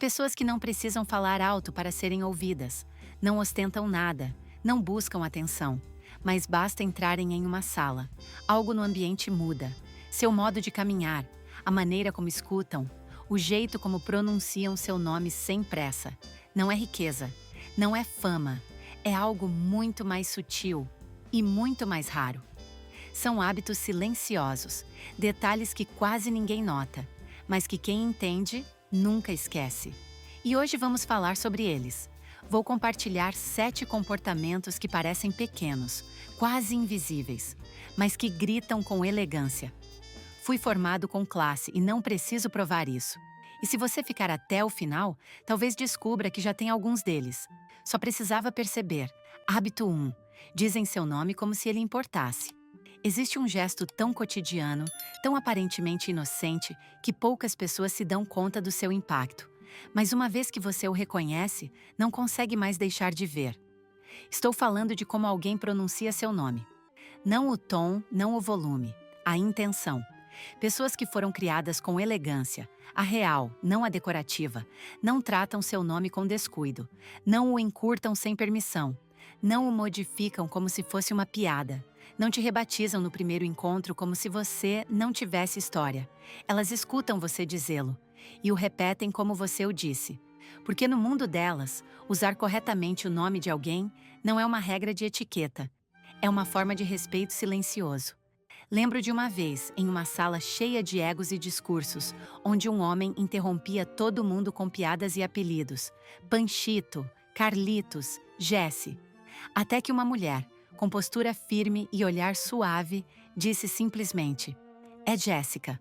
pessoas que não precisam falar alto para serem ouvidas, não ostentam nada, não buscam atenção, mas basta entrarem em uma sala. Algo no ambiente muda. Seu modo de caminhar, a maneira como escutam, o jeito como pronunciam seu nome sem pressa. Não é riqueza, não é fama, é algo muito mais sutil e muito mais raro. São hábitos silenciosos, detalhes que quase ninguém nota, mas que quem entende nunca esquece. E hoje vamos falar sobre eles. Vou compartilhar 7 comportamentos que parecem pequenos, quase invisíveis, mas que gritam com elegância. Fui formado com classe e não preciso provar isso. E se você ficar até o final, talvez descubra que já tem alguns deles. Só precisava perceber. Hábito 1. Dizem seu nome como se ele importasse. Existe um gesto tão cotidiano, tão aparentemente inocente, que poucas pessoas se dão conta do seu impacto. Mas uma vez que você o reconhece, não consegue mais deixar de ver. Estou falando de como alguém pronuncia seu nome. Não o tom, não o volume, a intenção. Pessoas que foram criadas com elegância, a real, não a decorativa, não tratam seu nome com descuido, não o encurtam sem permissão, não o modificam como se fosse uma piada, não te rebatizam no primeiro encontro como se você não tivesse história. Elas escutam você dizê-lo e o repetem como você o disse. Porque no mundo delas, usar corretamente o nome de alguém não é uma regra de etiqueta, é uma forma de respeito silencioso. Lembro de uma vez, em uma sala cheia de egos e discursos, onde um homem interrompia todo mundo com piadas e apelidos. Panchito, Carlitos, Jesse. Até que uma mulher, com postura firme e olhar suave, disse simplesmente: "É Jéssica."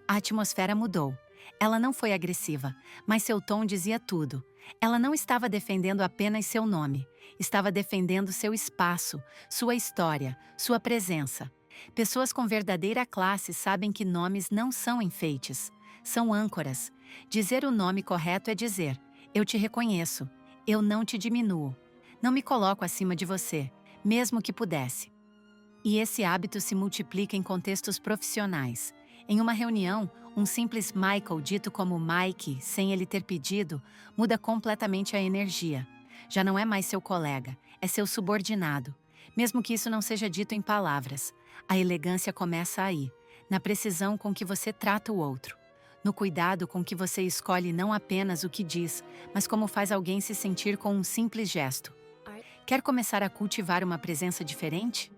A atmosfera mudou. Ela não foi agressiva, mas seu tom dizia tudo. Ela não estava defendendo apenas seu nome, estava defendendo seu espaço, sua história, sua presença. Pessoas com verdadeira classe sabem que nomes não são enfeites, são âncoras. Dizer o nome correto é dizer: eu te reconheço, eu não te diminuo, não me coloco acima de você, mesmo que pudesse. E esse hábito se multiplica em contextos profissionais. Em uma reunião, um simples Michael dito como Mike, sem ele ter pedido, muda completamente a energia. Já não é mais seu colega, é seu subordinado. Mesmo que isso não seja dito em palavras, a elegância começa aí, na precisão com que você trata o outro, no cuidado com que você escolhe não apenas o que diz, mas como faz alguém se sentir com um simples gesto. Quer começar a cultivar uma presença diferente?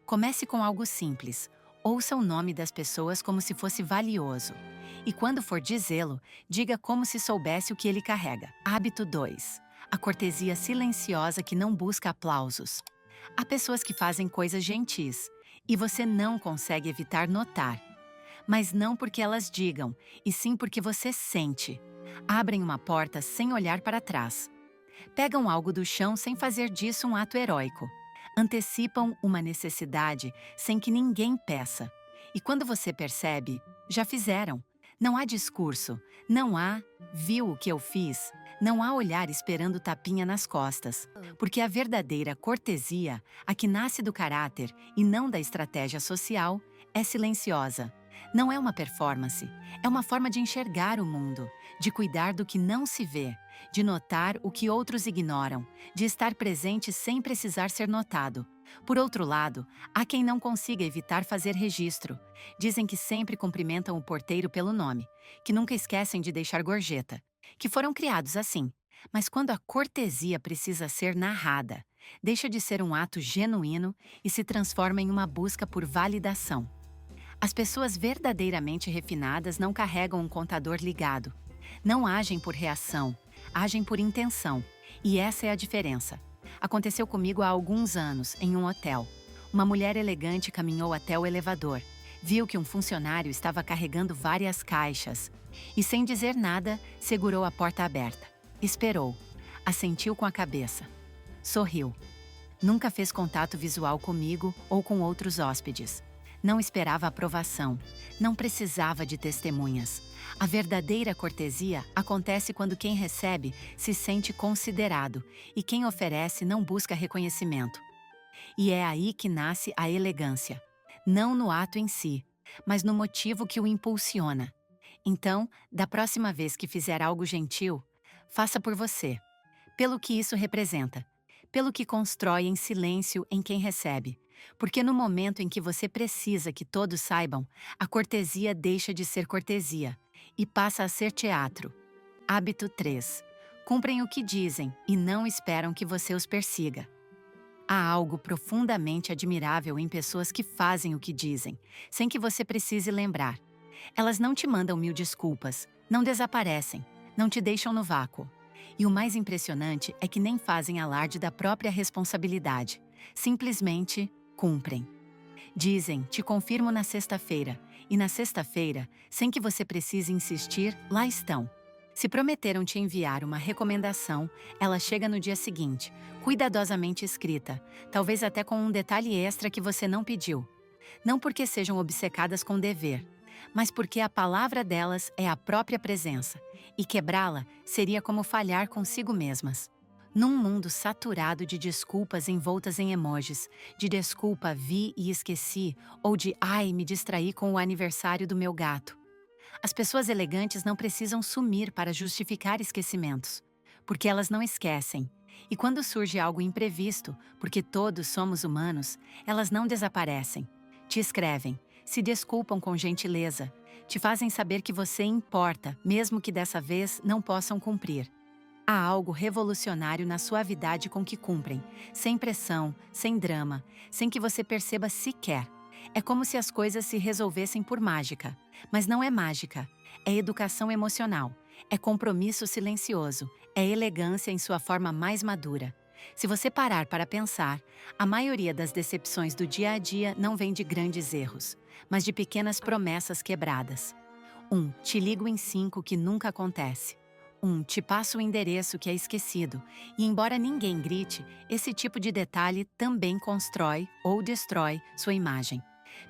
Comece com algo simples. Ouça o nome das pessoas como se fosse valioso. E quando for dizê-lo, diga como se soubesse o que ele carrega. Hábito 2. A cortesia silenciosa que não busca aplausos. Há pessoas que fazem coisas gentis, e você não consegue evitar notar. Mas não porque elas digam, e sim porque você sente. Abrem uma porta sem olhar para trás. Pegam algo do chão sem fazer disso um ato heróico. Antecipam uma necessidade sem que ninguém peça. E quando você percebe, já fizeram. Não há discurso, não há "viu o que eu fiz", não há olhar esperando tapinha nas costas. Porque a verdadeira cortesia, a que nasce do caráter e não da estratégia social, é silenciosa. Não é uma performance, é uma forma de enxergar o mundo, de cuidar do que não se vê, de notar o que outros ignoram, de estar presente sem precisar ser notado. Por outro lado, há quem não consiga evitar fazer registro. Dizem que sempre cumprimentam o porteiro pelo nome, que nunca esquecem de deixar gorjeta, que foram criados assim. Mas quando a cortesia precisa ser narrada, deixa de ser um ato genuíno e se transforma em uma busca por validação. As pessoas verdadeiramente refinadas não carregam um contador ligado. Não agem por reação, agem por intenção. E essa é a diferença. Aconteceu comigo há alguns anos, em um hotel. Uma mulher elegante caminhou até o elevador. Viu que um funcionário estava carregando várias caixas. E sem dizer nada, segurou a porta aberta. Esperou. Assentiu com a cabeça. Sorriu. Nunca fez contato visual comigo ou com outros hóspedes. Não esperava aprovação. Não precisava de testemunhas. A verdadeira cortesia acontece quando quem recebe se sente considerado e quem oferece não busca reconhecimento. E é aí que nasce a elegância. Não no ato em si, mas no motivo que o impulsiona. Então, da próxima vez que fizer algo gentil, faça por você. Pelo que isso representa. Pelo que constrói em silêncio em quem recebe. Porque no momento em que você precisa que todos saibam, a cortesia deixa de ser cortesia e passa a ser teatro. Hábito 3. Cumprem o que dizem e não esperam que você os persiga. Há algo profundamente admirável em pessoas que fazem o que dizem, sem que você precise lembrar. Elas não te mandam mil desculpas, não desaparecem, não te deixam no vácuo. E o mais impressionante é que nem fazem alarde da própria responsabilidade. Simplesmente cumprem. Dizem, te confirmo na sexta-feira, e na sexta-feira, sem que você precise insistir, lá estão. Se prometeram te enviar uma recomendação, ela chega no dia seguinte, cuidadosamente escrita, talvez até com um detalhe extra que você não pediu. Não porque sejam obcecadas com dever, mas porque a palavra delas é a própria presença, e quebrá-la seria como falhar consigo mesmas. Num mundo saturado de desculpas envoltas em emojis, de desculpa vi e esqueci, ou de ai, me distraí com o aniversário do meu gato. As pessoas elegantes não precisam sumir para justificar esquecimentos, porque elas não esquecem. E quando surge algo imprevisto, porque todos somos humanos, elas não desaparecem. Te escrevem, se desculpam com gentileza, te fazem saber que você importa, mesmo que dessa vez não possam cumprir. Há algo revolucionário na suavidade com que cumprem, sem pressão, sem drama, sem que você perceba sequer. É como se as coisas se resolvessem por mágica. Mas não é mágica, é educação emocional, é compromisso silencioso, é elegância em sua forma mais madura. Se você parar para pensar, a maioria das decepções do dia a dia não vem de grandes erros, mas de pequenas promessas quebradas. Te ligo em 5 que nunca acontece. Te passo o endereço que é esquecido, e embora ninguém grite, esse tipo de detalhe também constrói ou destrói sua imagem.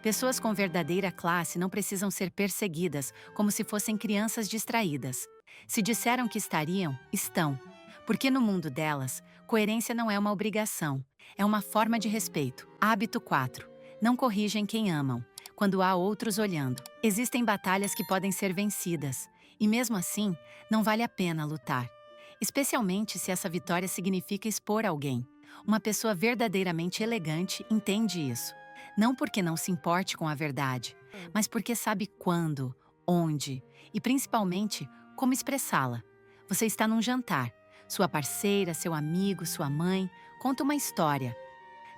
Pessoas com verdadeira classe não precisam ser perseguidas como se fossem crianças distraídas. Se disseram que estariam, estão. Porque no mundo delas, coerência não é uma obrigação, é uma forma de respeito. Hábito 4. Não corrigem quem amam, quando há outros olhando. Existem batalhas que podem ser vencidas, e mesmo assim, não vale a pena lutar. Especialmente se essa vitória significa expor alguém. Uma pessoa verdadeiramente elegante entende isso. Não porque não se importe com a verdade, mas porque sabe quando, onde e principalmente como expressá-la. Você está num jantar. Sua parceira, seu amigo, sua mãe conta uma história.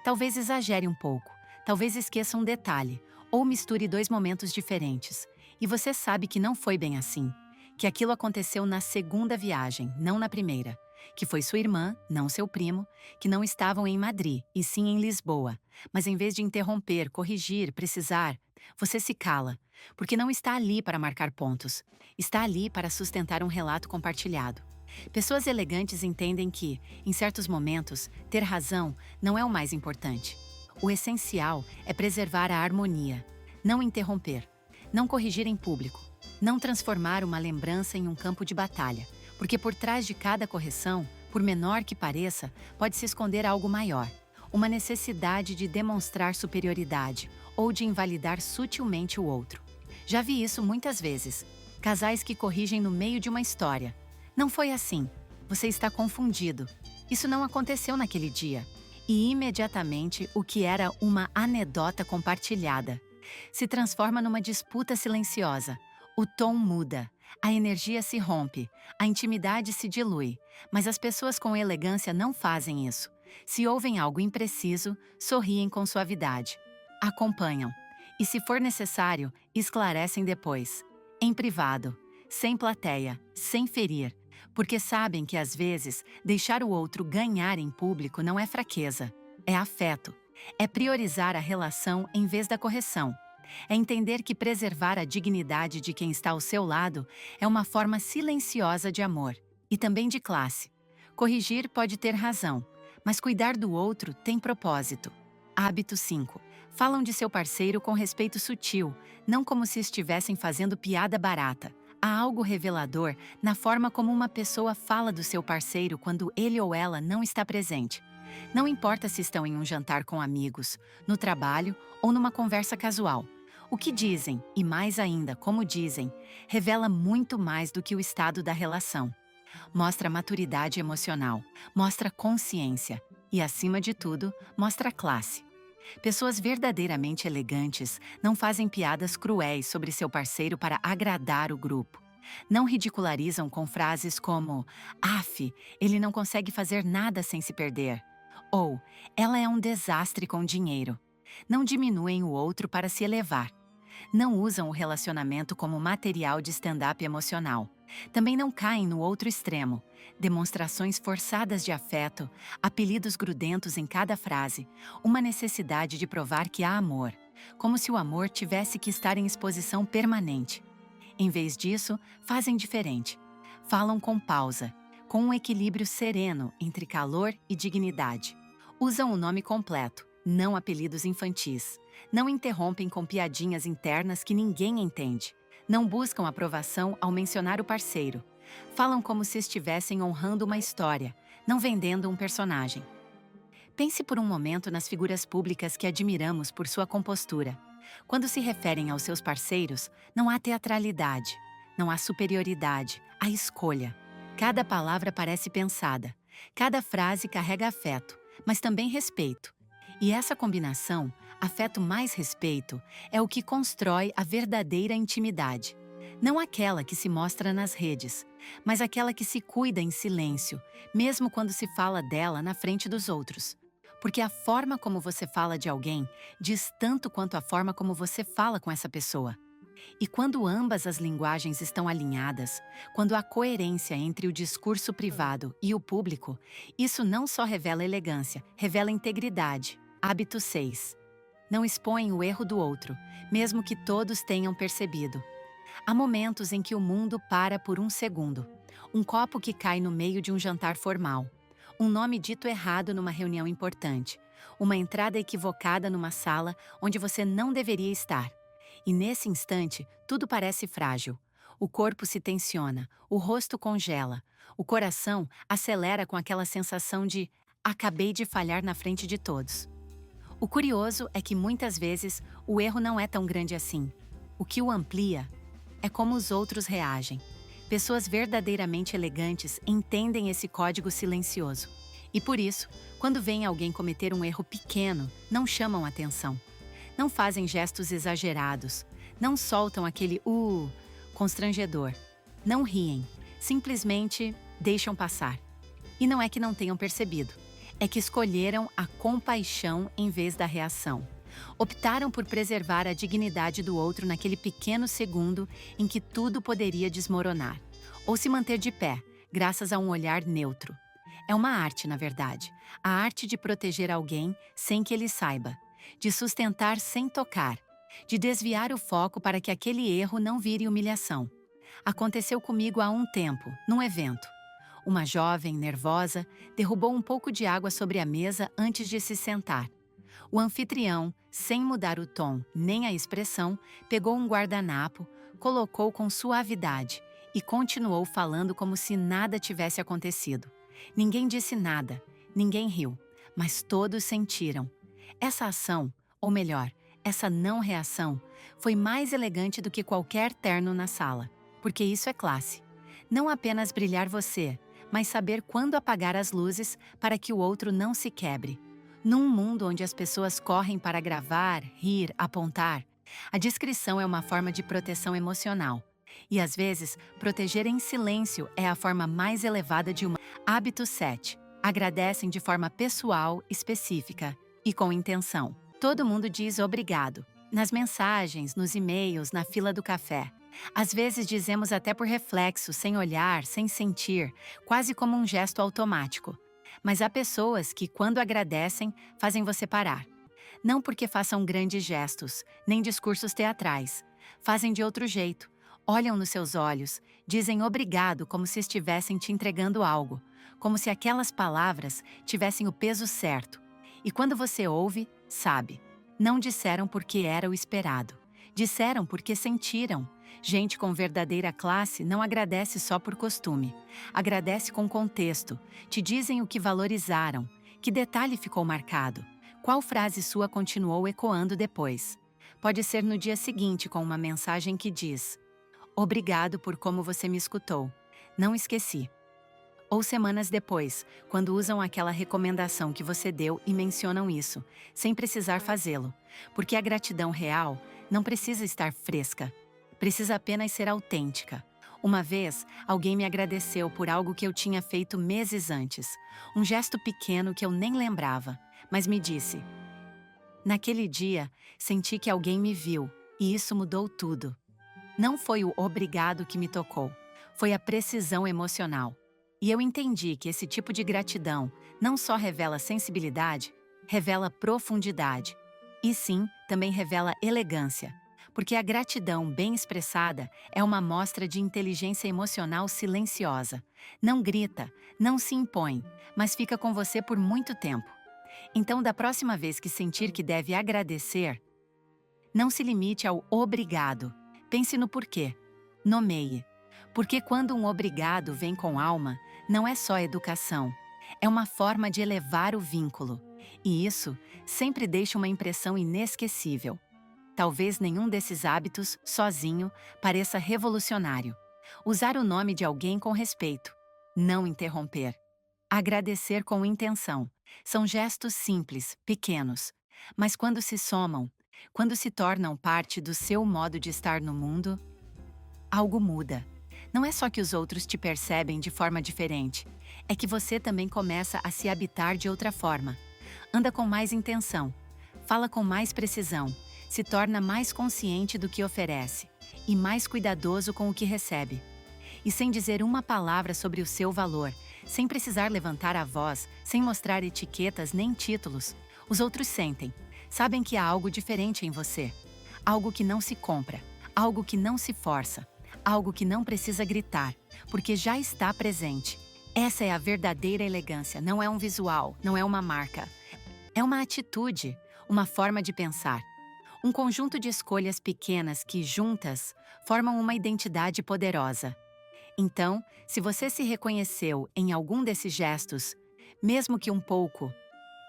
Talvez exagere um pouco, talvez esqueça um detalhe, ou misture 2 momentos diferentes. E você sabe que não foi bem assim. Que aquilo aconteceu na segunda viagem, não na primeira. Que foi sua irmã, não seu primo, que não estavam em Madrid, e sim em Lisboa. Mas em vez de interromper, corrigir, precisar, você se cala, porque não está ali para marcar pontos. Está ali para sustentar um relato compartilhado. Pessoas elegantes entendem que, em certos momentos, ter razão não é o mais importante. O essencial é preservar a harmonia, não interromper, não corrigir em público, não transformar uma lembrança em um campo de batalha, porque por trás de cada correção, por menor que pareça, pode se esconder algo maior, uma necessidade de demonstrar superioridade ou de invalidar sutilmente o outro. Já vi isso muitas vezes. Casais que corrigem no meio de uma história. Não foi assim. Você está confundido. Isso não aconteceu naquele dia. E imediatamente o que era uma anedota compartilhada se transforma numa disputa silenciosa. O tom muda, a energia se rompe, a intimidade se dilui, mas as pessoas com elegância não fazem isso. Se ouvem algo impreciso, sorriem com suavidade. Acompanham. E se for necessário, esclarecem depois. Em privado, sem plateia, sem ferir. Porque sabem que às vezes, deixar o outro ganhar em público não é fraqueza, é afeto. É priorizar a relação em vez da correção. É entender que preservar a dignidade de quem está ao seu lado é uma forma silenciosa de amor e também de classe. Corrigir pode ter razão, mas cuidar do outro tem propósito. Hábito 5. Falam de seu parceiro com respeito sutil, não como se estivessem fazendo piada barata. Há algo revelador na forma como uma pessoa fala do seu parceiro quando ele ou ela não está presente. Não importa se estão em um jantar com amigos, no trabalho ou numa conversa casual. O que dizem, e mais ainda como dizem, revela muito mais do que o estado da relação. Mostra maturidade emocional, mostra consciência e, acima de tudo, mostra classe. Pessoas verdadeiramente elegantes não fazem piadas cruéis sobre seu parceiro para agradar o grupo. Não ridicularizam com frases como "Af, ele não consegue fazer nada sem se perder" ou "Ela é um desastre com dinheiro". Não diminuem o outro para se elevar. Não usam o relacionamento como material de stand-up emocional. Também não caem no outro extremo. Demonstrações forçadas de afeto, apelidos grudentos em cada frase, uma necessidade de provar que há amor, como se o amor tivesse que estar em exposição permanente. Em vez disso, fazem diferente. Falam com pausa, com um equilíbrio sereno entre calor e dignidade. Usam o nome completo, não apelidos infantis. Não interrompem com piadinhas internas que ninguém entende. Não buscam aprovação ao mencionar o parceiro. Falam como se estivessem honrando uma história, não vendendo um personagem. Pense por um momento nas figuras públicas que admiramos por sua compostura. Quando se referem aos seus parceiros, não há teatralidade, não há superioridade, há escolha. Cada palavra parece pensada, cada frase carrega afeto, mas também respeito. E essa combinação, afeto mais respeito, é o que constrói a verdadeira intimidade. Não aquela que se mostra nas redes, mas aquela que se cuida em silêncio, mesmo quando se fala dela na frente dos outros. Porque a forma como você fala de alguém diz tanto quanto a forma como você fala com essa pessoa. E quando ambas as linguagens estão alinhadas, quando há coerência entre o discurso privado e o público, isso não só revela elegância, revela integridade. Hábito 6. Não expõem o erro do outro, mesmo que todos tenham percebido. Há momentos em que o mundo para por um segundo. Um copo que cai no meio de um jantar formal. Um nome dito errado numa reunião importante. Uma entrada equivocada numa sala onde você não deveria estar. E nesse instante, tudo parece frágil. O corpo se tensiona, o rosto congela, o coração acelera com aquela sensação de "acabei de falhar na frente de todos". O curioso é que muitas vezes o erro não é tão grande assim. O que o amplia é como os outros reagem. Pessoas verdadeiramente elegantes entendem esse código silencioso. E por isso, quando veem alguém cometer um erro pequeno, não chamam atenção. Não fazem gestos exagerados. Não soltam aquele constrangedor. Não riem. Simplesmente deixam passar. E não é que não tenham percebido. É que escolheram a compaixão em vez da reação. Optaram por preservar a dignidade do outro naquele pequeno segundo em que tudo poderia desmoronar, ou se manter de pé, graças a um olhar neutro. É uma arte, na verdade, a arte de proteger alguém sem que ele saiba, de sustentar sem tocar, de desviar o foco para que aquele erro não vire humilhação. Aconteceu comigo há um tempo, num evento. Uma jovem, nervosa, derrubou um pouco de água sobre a mesa antes de se sentar. O anfitrião, sem mudar o tom nem a expressão, pegou um guardanapo, colocou com suavidade e continuou falando como se nada tivesse acontecido. Ninguém disse nada, ninguém riu, mas todos sentiram. Essa ação, ou melhor, essa não reação, foi mais elegante do que qualquer terno na sala, porque isso é classe. Não apenas brilhar você, mas saber quando apagar as luzes para que o outro não se quebre. Num mundo onde as pessoas correm para gravar, rir, apontar, a discrição é uma forma de proteção emocional. E às vezes, proteger em silêncio é a forma mais elevada de uma. Hábito 7. Agradecem de forma pessoal, específica e com intenção. Todo mundo diz obrigado. Nas mensagens, nos e-mails, na fila do café. Às vezes dizemos até por reflexo, sem olhar, sem sentir, quase como um gesto automático. Mas há pessoas que, quando agradecem, fazem você parar. Não porque façam grandes gestos, nem discursos teatrais. Fazem de outro jeito. Olham nos seus olhos, dizem obrigado como se estivessem te entregando algo, como se aquelas palavras tivessem o peso certo. E quando você ouve, sabe. Não disseram porque era o esperado. Disseram porque sentiram. Gente com verdadeira classe não agradece só por costume. Agradece com contexto. Te dizem o que valorizaram. Que detalhe ficou marcado. Qual frase sua continuou ecoando depois. Pode ser no dia seguinte com uma mensagem que diz: obrigado por como você me escutou. Não esqueci. Ou semanas depois, quando usam aquela recomendação que você deu e mencionam isso, sem precisar fazê-lo. Porque a gratidão real não precisa estar fresca, precisa apenas ser autêntica. Uma vez, alguém me agradeceu por algo que eu tinha feito meses antes, um gesto pequeno que eu nem lembrava, mas me disse: naquele dia, senti que alguém me viu, e isso mudou tudo. Não foi o obrigado que me tocou, foi a precisão emocional. E eu entendi que esse tipo de gratidão não só revela sensibilidade, revela profundidade. E sim, também revela elegância. Porque a gratidão bem expressada é uma mostra de inteligência emocional silenciosa. Não grita, não se impõe, mas fica com você por muito tempo. Então, da próxima vez que sentir que deve agradecer, não se limite ao obrigado. Pense no porquê. Nomeie. Porque quando um obrigado vem com alma, não é só educação. É uma forma de elevar o vínculo. E isso sempre deixa uma impressão inesquecível. Talvez nenhum desses hábitos, sozinho, pareça revolucionário. Usar o nome de alguém com respeito. Não interromper. Agradecer com intenção. São gestos simples, pequenos. Mas quando se somam, quando se tornam parte do seu modo de estar no mundo, algo muda. Não é só que os outros te percebem de forma diferente, é que você também começa a se habitar de outra forma. Anda com mais intenção, fala com mais precisão, se torna mais consciente do que oferece e mais cuidadoso com o que recebe. E sem dizer uma palavra sobre o seu valor, sem precisar levantar a voz, sem mostrar etiquetas nem títulos, os outros sentem. Sabem que há algo diferente em você. Algo que não se compra, algo que não se força, algo que não precisa gritar, porque já está presente. Essa é a verdadeira elegância, não é um visual, não é uma marca. É uma atitude, uma forma de pensar. Um conjunto de escolhas pequenas que, juntas, formam uma identidade poderosa. Então, se você se reconheceu em algum desses gestos, mesmo que um pouco,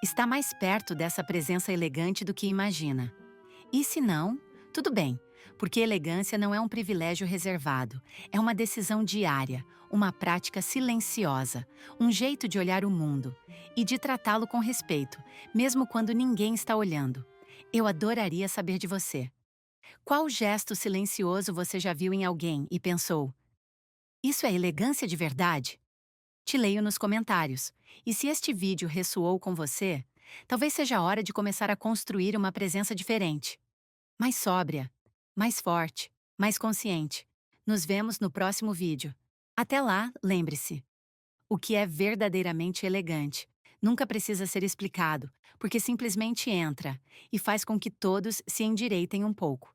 está mais perto dessa presença elegante do que imagina. E se não, tudo bem, porque elegância não é um privilégio reservado, é uma decisão diária, uma prática silenciosa, um jeito de olhar o mundo e de tratá-lo com respeito, mesmo quando ninguém está olhando. Eu adoraria saber de você. Qual gesto silencioso você já viu em alguém e pensou: isso é elegância de verdade? Te leio nos comentários. E se este vídeo ressoou com você, talvez seja a hora de começar a construir uma presença diferente. Mais sóbria, mais forte, mais consciente. Nos vemos no próximo vídeo. Até lá, lembre-se: o que é verdadeiramente elegante nunca precisa ser explicado, porque simplesmente entra e faz com que todos se endireitem um pouco.